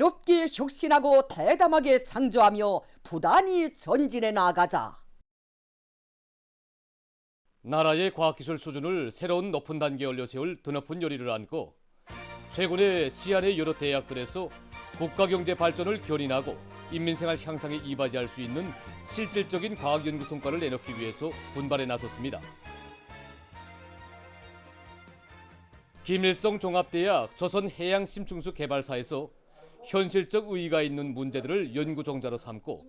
높게 혁신하고 대담하게 창조하며 부단히 전진해 나가자. 나라의 과학기술 수준을 새로운 높은 단계에 올려세울 드높은 요리를 안고 최근에 시안의 여러 대학들에서 국가경제 발전을 견인하고 인민생활 향상에 이바지할 수 있는 실질적인 과학연구 성과를 내놓기 위해서 분발에 나섰습니다. 김일성 종합대학 조선해양심충수 개발사에서 현실적 의의가 있는 문제들을 연구 종자로 삼고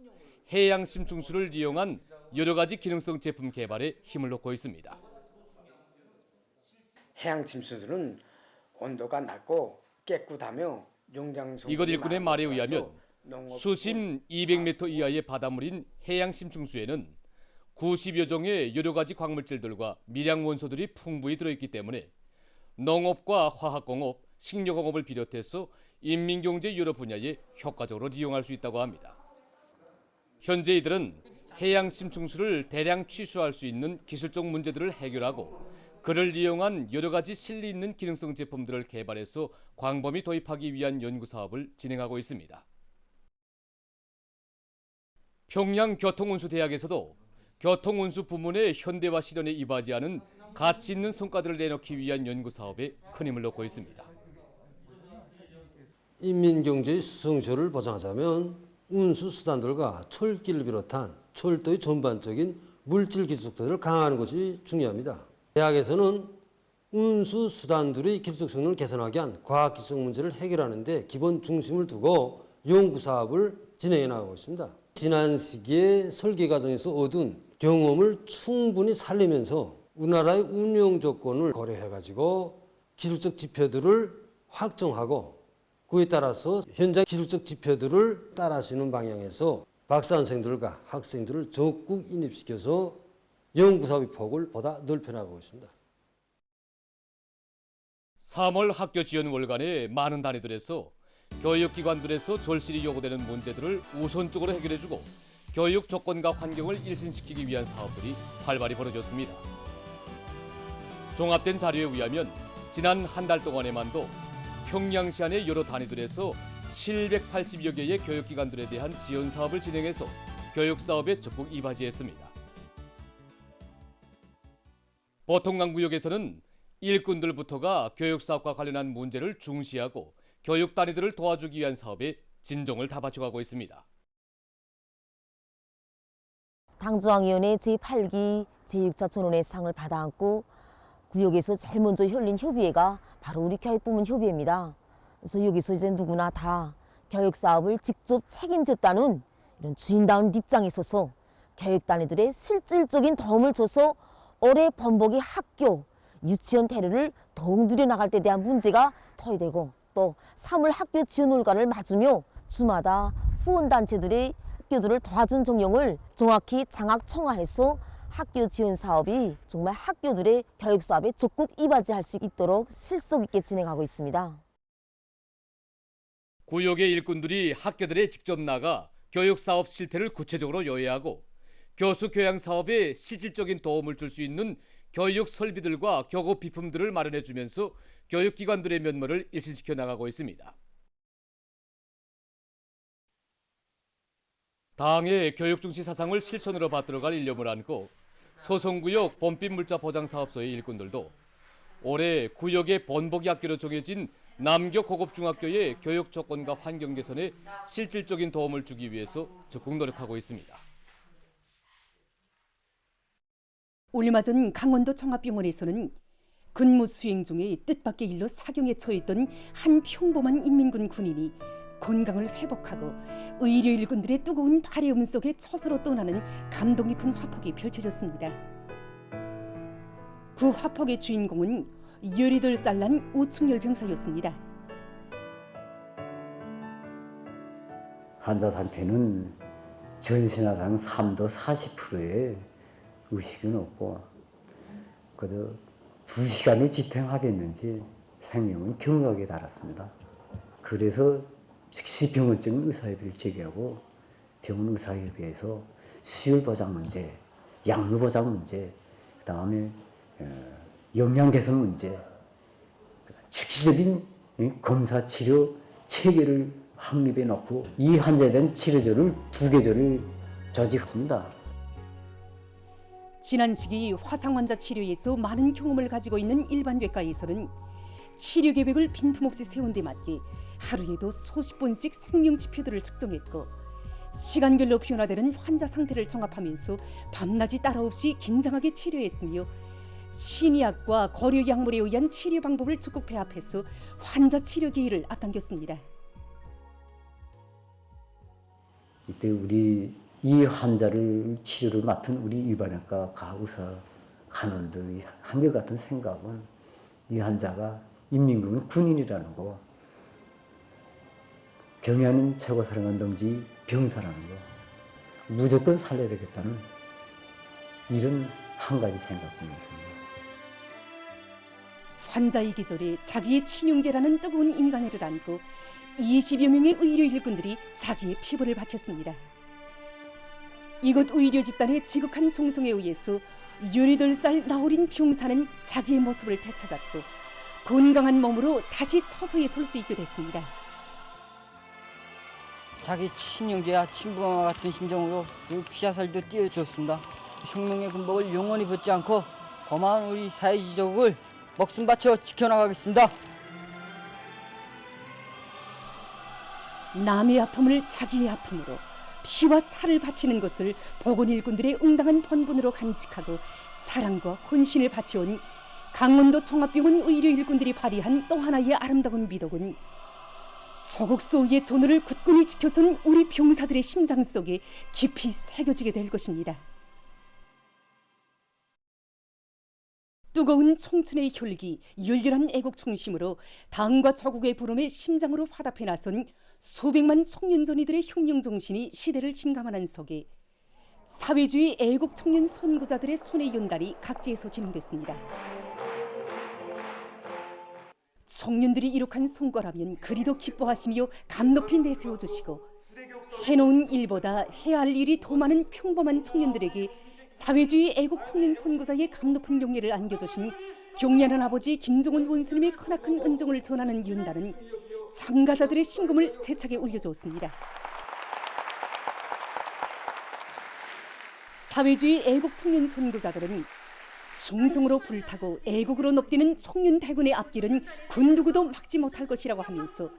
해양심충수를 이용한 여러 가지 기능성 제품 개발에 힘을 놓고 있습니다. 해양심충수는 온도가 낮고 깨끗하며 용장 이것 일꾼의 말에 의하면 수심 200m 이하의 바닷물인 해양심충수에는 90여 종의 여러 가지 광물질들과 미량 원소들이 풍부히 들어있기 때문에 농업과 화학공업, 식료공업을 비롯해서 인민경제 여러 분야에 효과적으로 이용할 수 있다고 합니다. 현재 이들은 해양심충수를 대량 취수할 수 있는 기술적 문제들을 해결하고 그를 이용한 여러 가지 실리 있는 기능성 제품들을 개발해서 광범위 도입하기 위한 연구 사업을 진행하고 있습니다. 평양교통운수대학에서도 교통운수 부문의 현대화 실현에 이바지하는 가치 있는 성과들을 내놓기 위한 연구 사업에 큰 힘을 놓고 있습니다. 인민경제의 수성시효를 보장하자면 운수수단들과 철길을 비롯한 철도의 전반적인 물질 기술들을 강화하는 것이 중요합니다. 대학에서는 운수수단들의 기술적 성능을 개선하기 위한 과학기술 문제를 해결하는 데 기본 중심을 두고 연구사업을 진행해 나가고 있습니다. 지난 시기에 설계 과정에서 얻은 경험을 충분히 살리면서 우리나라의 운영 조건을 고려해가지고 기술적 지표들을 확정하고 그에 따라서 현장 기술적 지표들을 따라하시는 방향에서 박사선생들과 학생들을 적극 인입시켜서 연구사업의 폭을 보다 넓혀나가고 있습니다. 3월 학교 지원 월간에 많은 단위들에서 교육기관들에서 절실히 요구되는 문제들을 우선적으로 해결해주고 교육 조건과 환경을 일신시키기 위한 사업들이 활발히 벌어졌습니다. 종합된 자료에 의하면 지난 한 달 동안에만도 평양시 안의 여러 단위들에서 780여 개의 교육기관들에 대한 지원 사업을 진행해서 교육사업에 적극 이바지했습니다. 보통강구역에서는 일꾼들부터가 교육사업과 관련한 문제를 중시하고 교육 단위들을 도와주기 위한 사업에 진정을 다 바쳐가고 있습니다. 당중앙위원회 제8기 제6차 전원의 상을 받아안고 구역에서 제일 먼저 열린 협의회가 바로 우리 교육부문 협의회입니다. 그래서 여기서 이제 누구나 다 교육 사업을 직접 책임졌다는 이런 주인다운 입장에 서서 교육 단위들의 실질적인 도움을 줘서 올해 번복의 학교, 유치원 대를 더욱 늘려나갈 때 대한 문제가 토의되고 또 3월 학교 지원 월간을 맞으며 주마다 후원단체들이 학교들을 도와준 정령을 정확히 장학 청화해서 학교 지원 사업이 정말 학교들의 교육 사업에 적극 이바지할 수 있도록 실속 있게 진행하고 있습니다. 구역의 일꾼들이 학교들에 직접 나가 교육 사업 실태를 구체적으로 요약하고 교수 교양 사업에 실질적인 도움을 줄 수 있는 교육 설비들과 교고 비품들을 마련해 주면서 교육기관들의 면모를 일신시켜 나가고 있습니다. 당의 교육중시 사상을 실천으로 받들어갈 일념을 안고 서성구역 봄빛물자보장사업소의 일꾼들도 올해 구역의 번복이 학교로 정해진 남교 고급중학교의 교육 조건과 환경 개선에 실질적인 도움을 주기 위해서 적극 노력하고 있습니다. 얼마 전 강원도 종합병원에서는 근무 수행 중에 뜻밖의 일로 사경에 처했던 한 평범한 인민군 군인이 건강을 회복하고 의료 일꾼들의 뜨거운 발해음 속에 초소로 떠나는 감동 깊은 화폭이 펼쳐졌습니다. 그 화폭의 주인공은 18살 난 오충렬 병사였습니다. 환자 상태는 전신화상 3도 40%의 의식은 없고 그저 2시간을 지탱하겠는지 생명은 경각에 달았습니다. 그래서 즉시 병원적인 의사협의를 제기하고 병원 의사협의회에서 수율 보장 문제, 약물 보장 문제, 그다음에 영양 개선 문제, 즉시적인 검사 치료 체계를 확립해 놓고 이 환자에 대한 치료제를 2개조를 조직했습니다. 지난 시기 화상 환자 치료에서 많은 경험을 가지고 있는 일반외과에서는 치료 계획을 빈틈없이 세운 데 맞게 하루에도 수십 번씩 생명 지표들을 측정했고 시간별로 변화되는 환자 상태를 종합하면서 밤낮이 따라 없이 긴장하게 치료했으며 신의학과 거류 약물에 의한 치료 방법을 적극 배합해서 환자 치료 기일을 앞당겼습니다. 이때 우리 이 환자를 치료를 맡은 우리 일반외과 의사, 간원들의 한결같은 생각은 이 환자가 인민군 군인이라는 거, 경의하는 최고사령관 동지 병사라는 거, 무조건 살려야 되겠다는 이런 한 가지 생각뿐이었습니다. 환자의 기절에 자기의 친용제라는 뜨거운 인간애를 안고 20여 명의 의료 일꾼들이 자기의 피부를 바쳤습니다. 이곳 의료 집단의 지극한 정성에 의해서 18살 나어린 병사는 자기의 모습을 되찾았고 건강한 몸으로 다시 처소에 설 수 있게 됐습니다. 자기 친형제와 친부와 같은 심정으로 피자살도 띄워주었습니다. 혁명의 군복을 영원히 벗지 않고 고마운 우리 사회지족을 목숨 바쳐 지켜나가겠습니다. 남의 아픔을 자기의 아픔으로 피와 살을 바치는 것을 보건 일꾼들의 응당한 본분으로 간직하고 사랑과 헌신을 바쳐온 강원도 종합병원 의료 일꾼들이 발휘한 또 하나의 아름다운 미덕은 조국 소유의 존엄을 굳건히 지켜선 우리 병사들의 심장 속에 깊이 새겨지게 될 것입니다. 뜨거운 청춘의 혈기, 열렬한 애국 중심으로 당과 조국의 부름에 심장으로 화답해 나선 수백만 청년전이들의 혁명 정신이 시대를 진감하는 속에 사회주의 애국 청년 선구자들의 순회 연단이 각지에서 진행됐습니다. 청년들이 이룩한 성과라면 그리도 기뻐하시며 감높이 내세워주시고 해놓은 일보다 해야 할 일이 더 많은 평범한 청년들에게 사회주의 애국 청년 선구자의 감높은 경례를 안겨주신 경례하는 아버지 김종원 원수님의 크나큰 은정을 전하는 연단은 참가자들의 심금을 세차게 울려주었습니다. 사회주의 애국 청년 선구자들은 충성으로 불타고 애국으로 높뛰는 청년 대군의 앞길은 그 누구도 막지 못할 것이라고 하면서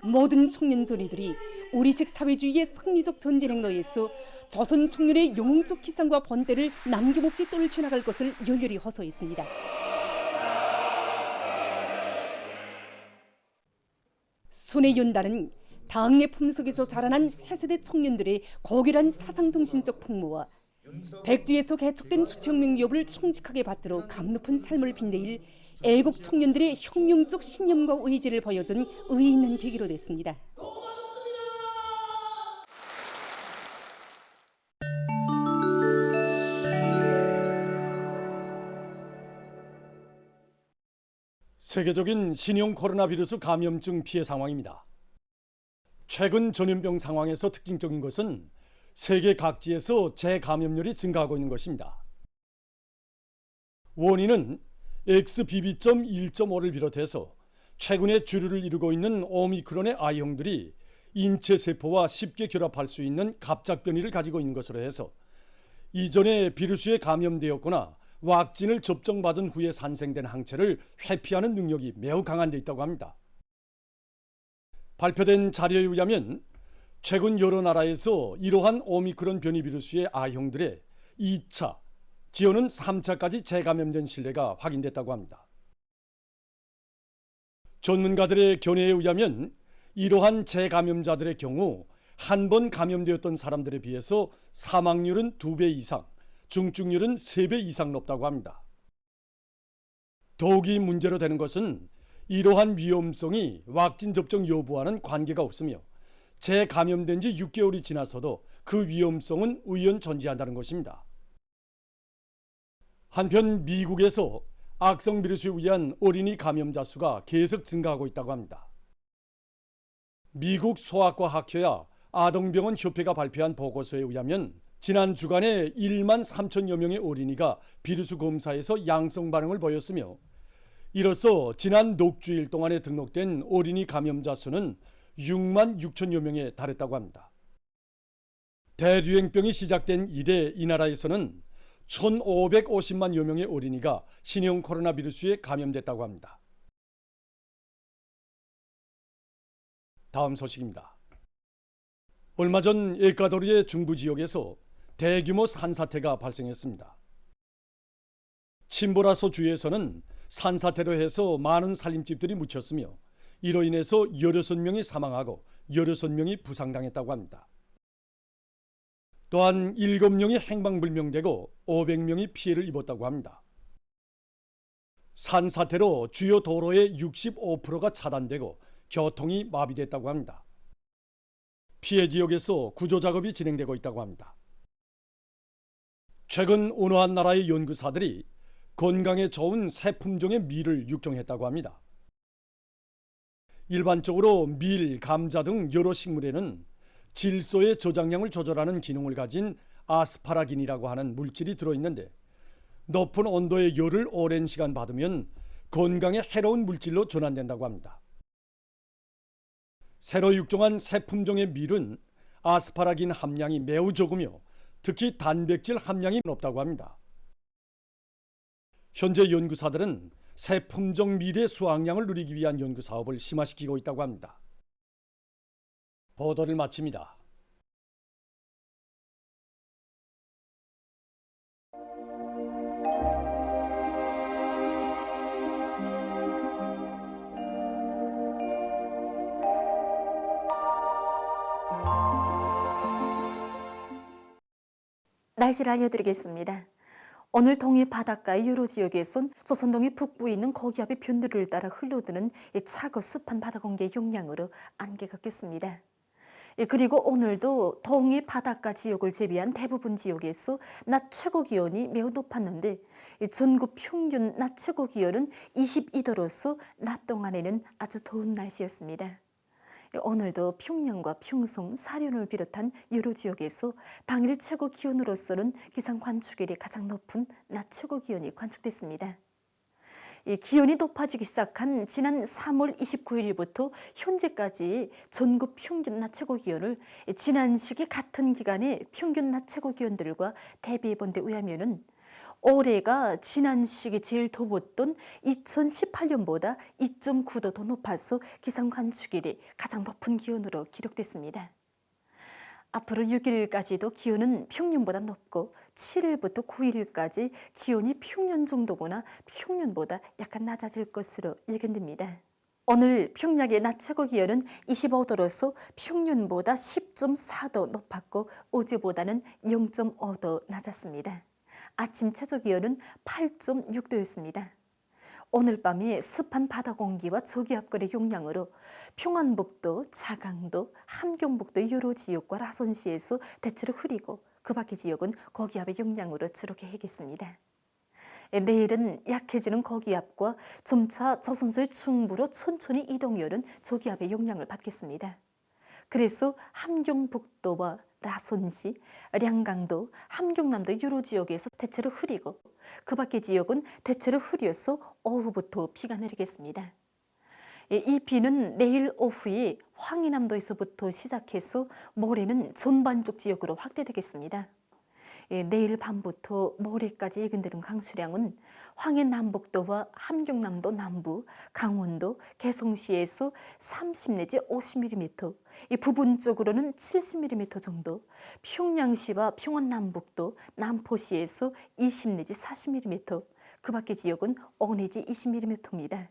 모든 청년전이들이 우리식 사회주의의 승리적 전진 행로에서 조선 청년의 영웅적 기상과 번대를 남김없이 떨쳐나갈 것을 열렬히 호소했습니다. 순회 연단은 당의 품속에서 자라난 새세대 청년들의 고결한 사상정신적 풍모와 백두에서 개척된 수천명 위협을 충직하게 받들어 감높은 삶을 빛내일 애국 청년들의 혁명적 신념과 의지를 보여준 의의 있는 계기로 됐습니다. 세계적인 신형 코로나 바이러스 감염증 피해 상황입니다. 최근 전염병 상황에서 특징적인 것은 세계 각지에서 재감염률이 증가하고 있는 것입니다. 원인은 XBB.1.5를 비롯해서 최근에 주류를 이루고 있는 오미크론의 I형들이 인체 세포와 쉽게 결합할 수 있는 갑작 변이를 가지고 있는 것으로 해서 이전에 비루스에 감염되었거나 왁진을 접종받은 후에 산생된 항체를 회피하는 능력이 매우 강한 데 있다고 합니다. 발표된 자료에 의하면 최근 여러 나라에서 이러한 오미크론 변이 비루스의 I형들의 2차, 지어는 3차까지 재감염된 신뢰가 확인됐다고 합니다. 전문가들의 견해에 의하면 이러한 재감염자들의 경우 한 번 감염되었던 사람들에 비해서 사망률은 2배 이상, 중증률은 3배 이상 높다고 합니다. 더욱이 문제로 되는 것은 이러한 위험성이 왁진 접종 여부와는 관계가 없으며 재감염된 지 6개월이 지나서도 그 위험성은 의연 존재한다는 것입니다. 한편 미국에서 악성 비루스에 의한 어린이 감염자 수가 계속 증가하고 있다고 합니다. 미국 소아과 학회와 아동병원 협회가 발표한 보고서에 의하면 지난 주간에 1만 3천여 명의 어린이가 비루스 검사에서 양성 반응을 보였으며 이로써 지난 넉주일 동안에 등록된 어린이 감염자 수는 6만 6천여 명에 달했다고 합니다. 대류행병이 시작된 이래 이 나라에서는 1,550만여 명의 어린이가 신형 코로나 바이러스에 감염됐다고 합니다. 다음 소식입니다. 얼마 전 에콰도르의 중부 지역에서 대규모 산사태가 발생했습니다. 침보라소 주에서는 산사태로 해서 많은 살림집들이 묻혔으며 이로 인해서 16명이 사망하고 16명이 부상당했다고 합니다. 또한 7명이 행방불명되고 500명이 피해를 입었다고 합니다. 산사태로 주요 도로의 65%가 차단되고 교통이 마비됐다고 합니다. 피해 지역에서 구조 작업이 진행되고 있다고 합니다. 최근 어느 한 나라의 연구사들이 건강에 좋은 새 품종의 밀을 육종했다고 합니다. 일반적으로 밀, 감자 등 여러 식물에는 질소의 저장량을 조절하는 기능을 가진 아스파라긴이라고 하는 물질이 들어있는데 높은 온도의 열을 오랜 시간 받으면 건강에 해로운 물질로 전환된다고 합니다. 새로 육종한 새 품종의 밀은 아스파라긴 함량이 매우 적으며 특히 단백질 함량이 높다고 합니다. 현재 연구사들은 새 품종 밀의 수확량을 누리기 위한 연구 사업을 심화시키고 있다고 합니다. 보도를 마칩니다. 날씨를 알려드리겠습니다. 오늘 동해 바닷가의 여러 지역에선 조선동해 북부에 있는 고기압의 변두리를 따라 흘러드는 차고 습한 바다 공기의 영향으로 안개가 꼈습니다. 그리고 오늘도 동해 바닷가 지역을 제외한 대부분 지역에서 낮 최고 기온이 매우 높았는데 전국 평균 낮 최고 기온은 22도로서 낮 동안에는 아주 더운 날씨였습니다. 오늘도 평양과 평성, 사련을 비롯한 여러 지역에서 당일 최고 기온으로서는 기상 관측일이 가장 높은 낮 최고 기온이 관측됐습니다. 기온이 높아지기 시작한 지난 3월 29일부터 현재까지 전국 평균 낮 최고 기온을 지난 시기 같은 기간의 평균 낮 최고 기온들과 대비해 본 데 의하면은 올해가 지난 시기 제일 더웠던 2018년보다 2.9도 더 높아서 기상 관측일이 가장 높은 기온으로 기록됐습니다. 앞으로 6일까지도 기온은 평년보다 높고 7일부터 9일까지 기온이 평년 정도거나 평년보다 약간 낮아질 것으로 예견됩니다. 오늘 평양의 낮 최고 기온은 25도로서 평년보다 10.4도 높았고 어제보다는 0.5도 낮았습니다. 아침 최저 기온은 8.6도였습니다. 오늘 밤에 습한 바다 공기와 저기압골의 영향으로 평안북도, 자강도, 함경북도 여러 지역과 라선시에서 대체로 흐리고 그 밖의 지역은 고기압의 영향으로 주로 개겠습니다. 내일은 약해지는 고기압과 점차 조선소의 중부로 천천히 이동하는 저기압의 영향을 받겠습니다. 그래서 함경북도와 라선시, 량강도, 함경남도 여러 지역에서 대체로 흐리고 그 밖의 지역은 대체로 흐려서 오후부터 비가 내리겠습니다. 이 비는 내일 오후에 황해남도에서부터 시작해서 모레는 전반적 지역으로 확대되겠습니다. 내일 밤부터 모레까지 예견되는 강수량은 황해남북도와 함경남도 남부, 강원도, 개성시에서 30 내지 50mm, 부분적으로는 70mm 정도, 평양시와 평안남북도, 남포시에서 20 내지 40mm, 그 밖의 지역은 5 내지 20mm입니다.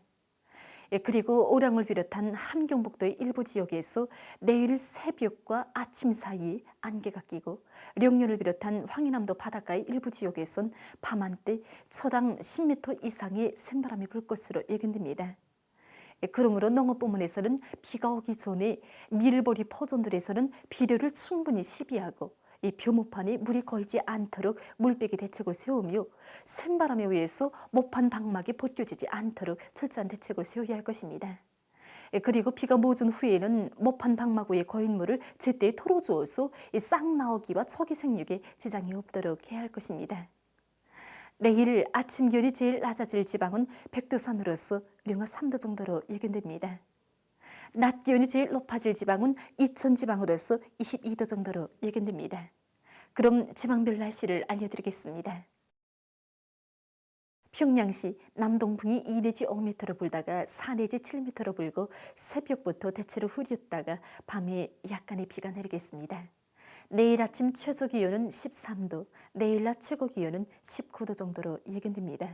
그리고 오량을 비롯한 함경북도의 일부 지역에서 내일 새벽과 아침 사이에 안개가 끼고 령년을 비롯한 황해남도 바닷가의 일부 지역에선 밤한때 초당 10m 이상의 샘바람이 불 것으로 예견됩니다. 그러므로 농업 부문에서는 비가 오기 전에 밀보리 포존들에서는 비료를 충분히 시비하고 이 벼모판에 물이 고이지 않도록 물빼기 대책을 세우며 샘바람에 의해서 모판 방막이 벗겨지지 않도록 철저한 대책을 세워야 할 것입니다. 그리고 비가 멎은 후에는 모판 방막 위에 고인 물을 제때 털어주어서 싹 나오기와 초기 생육에 지장이 없도록 해야 할 것입니다. 내일 아침 기온이 제일 낮아질 지방은 백두산으로서 영하 3도 정도로 예견됩니다. 낮 기온이 제일 높아질 지방은 이천 지방으로서 22도 정도로 예견됩니다. 그럼 지방별 날씨를 알려드리겠습니다. 평양시 남동풍이 2 내지 5m로 불다가 4 내지 7m로 불고 새벽부터 대체로 흐렸다가 밤에 약간의 비가 내리겠습니다. 내일 아침 최저 기온은 13도, 내일 낮 최고 기온은 19도 정도로 예견됩니다.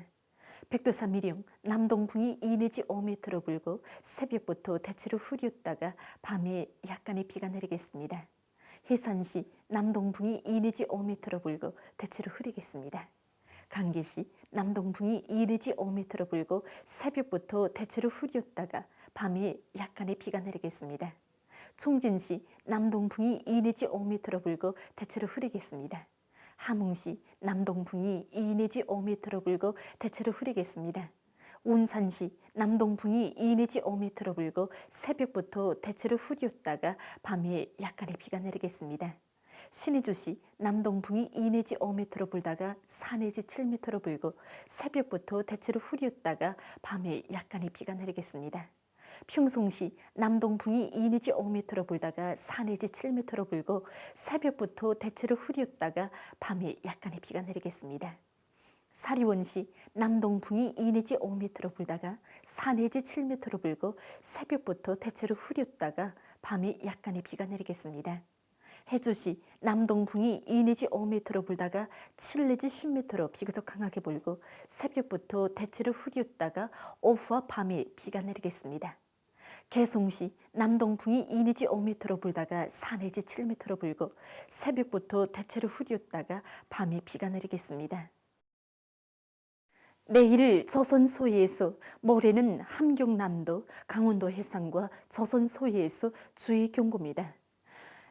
백두산 미령 남동풍이 2 내지 5m로 불고 새벽부터 대체로 흐렸다가 밤에 약간의 비가 내리겠습니다. 해산시 남동풍이 2 내지 5m로 불고 대체로 흐리겠습니다. 강계시 남동풍이 2 내지 5m로 불고 새벽부터 대체로 흐렸다가 밤에 약간의 비가 내리겠습니다. 총진시 남동풍이 2 내지 5m로 불고 대체로 흐리겠습니다. 함흥시 남동풍이 2 내지 5m로 불고 대체로 흐리겠습니다. 운산시 남동풍이 2 내지 5m로 불고 새벽부터 대체로 흐렸다가 밤에 약간의 비가 내리겠습니다. 신의주시 남동풍이 2 내지 5m로 불다가 4 내지 7m로 불고 새벽부터 대체로 흐렸다가 밤에 약간의 비가 내리겠습니다. 평송시 남동풍이 2 내지 5m로 불다가 4 내지 7m로 불고 새벽부터 대체로 흐렸다가 밤에 약간의 비가 내리겠습니다. 사리원시 남동풍이 2 내지 5m로 불다가 4 내지 7m로 불고 새벽부터 대체로 흐렸다가 밤에 약간의 비가 내리겠습니다. 해주시 남동풍이 2 내지 5m로 불다가 7 내지 10m로 비교적 강하게 불고 새벽부터 대체로 흐렸다가 오후와 밤에 비가 내리겠습니다. 개송시 남동풍이 2 내지 5m로 불다가 4 내지 7m로 불고 새벽부터 대체로 흐렸다가 밤에 비가 내리겠습니다. 내일 조선 소해에서, 모레는 함경남도, 강원도 해상과 조선 소해에서 주의 경고입니다.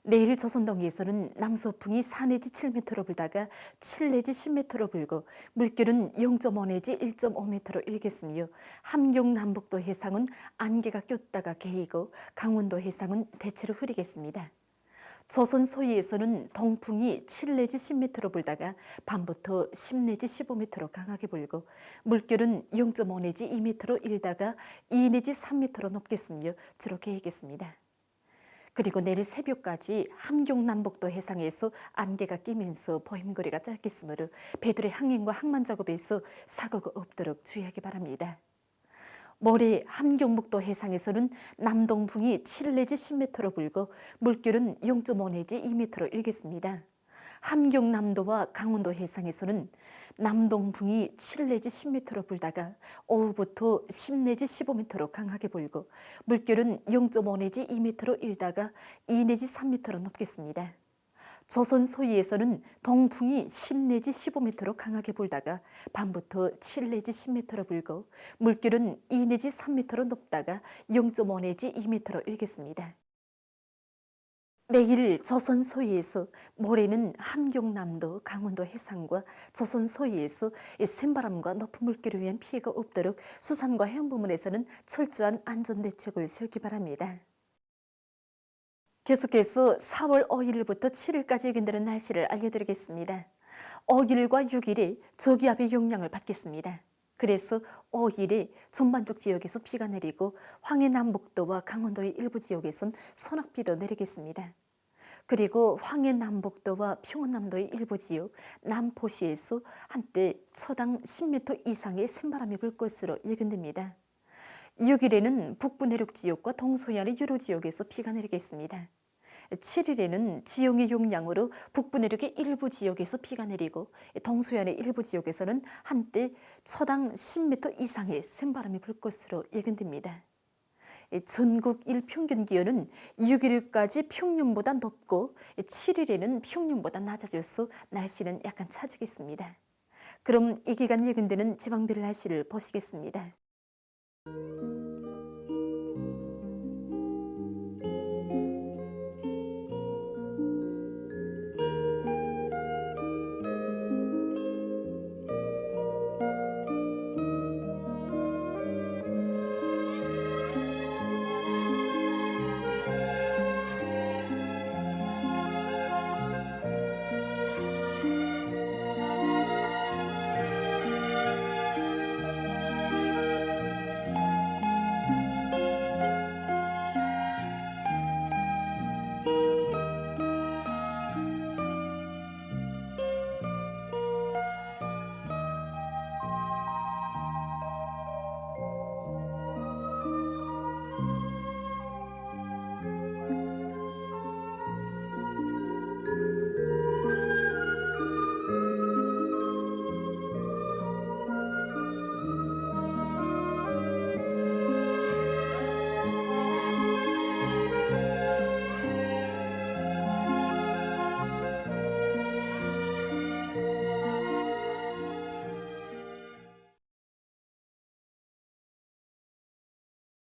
내일 조선동해에서는 남서풍이 4 내지 7m로 불다가 7 내지 10m로 불고 물결은 0.5 내지 1.5m로 일겠으며 함경남북도 해상은 안개가 꼈다가 개이고 강원도 해상은 대체로 흐리겠습니다. 조선 서해에서는 동풍이 7 내지 10m로 불다가 밤부터 10 내지 15m로 강하게 불고 물결은 0.5 내지 2m로 일다가 2 내지 3m로 높겠으며 주로 개이겠습니다. 그리고 내일 새벽까지 함경남북도 해상에서 안개가 끼면서 보임거리가 짧겠으므로 배들의 항행과 항만 작업에서 사고가 없도록 주의하기 바랍니다. 모레 함경북도 해상에서는 남동풍이 7 내지 10m로 불고 물결은 0.5 내지 2m로 일겠습니다. 함경남도와 강원도 해상에서는 남동풍이 7 내지 10m로 불다가 오후부터 10 내지 15m로 강하게 불고 물결은 0.5 내지 2m로 일다가 2 내지 3m로 높겠습니다. 조선 서해에서는 동풍이 10 내지 15m로 강하게 불다가 밤부터 7 내지 10m로 불고 물결은 2 내지 3m로 높다가 0.5 내지 2m로 일겠습니다. 내일 조선 서해에서, 모레는 함경남도, 강원도 해상과 조선 서해에서 센바람과 높은 물결을 위한 피해가 없도록 수산과 해양부문에서는 철저한 안전대책을 세우기 바랍니다. 계속해서 4월 5일부터 7일까지 예견되는 날씨를 알려드리겠습니다. 5일과 6일에 저기압의 영향을 받겠습니다. 그래서 5일에 전반적 지역에서 비가 내리고 황해남북도와 강원도의 일부 지역에선 소낙비도 내리겠습니다. 그리고 황해남북도와 평안남도의 일부 지역, 남포시에서 한때 초당 10m 이상의 샘바람이 불 것으로 예견됩니다. 6일에는 북부 내륙 지역과 동서해안의 여러 지역에서 비가 내리겠습니다. 7일에는 지형의 영향으로 북부 내륙의 일부 지역에서 비가 내리고 동서해안의 일부 지역에서는 한때 초당 10m 이상의 샘바람이 불 것으로 예견됩니다. 전국 일평균 기온은 6일까지 평년보다 높고 7일에는 평년보다 낮아져서 날씨는 약간 차지겠습니다. 그럼 이 기간 예견되는 지방별 날씨를 보시겠습니다.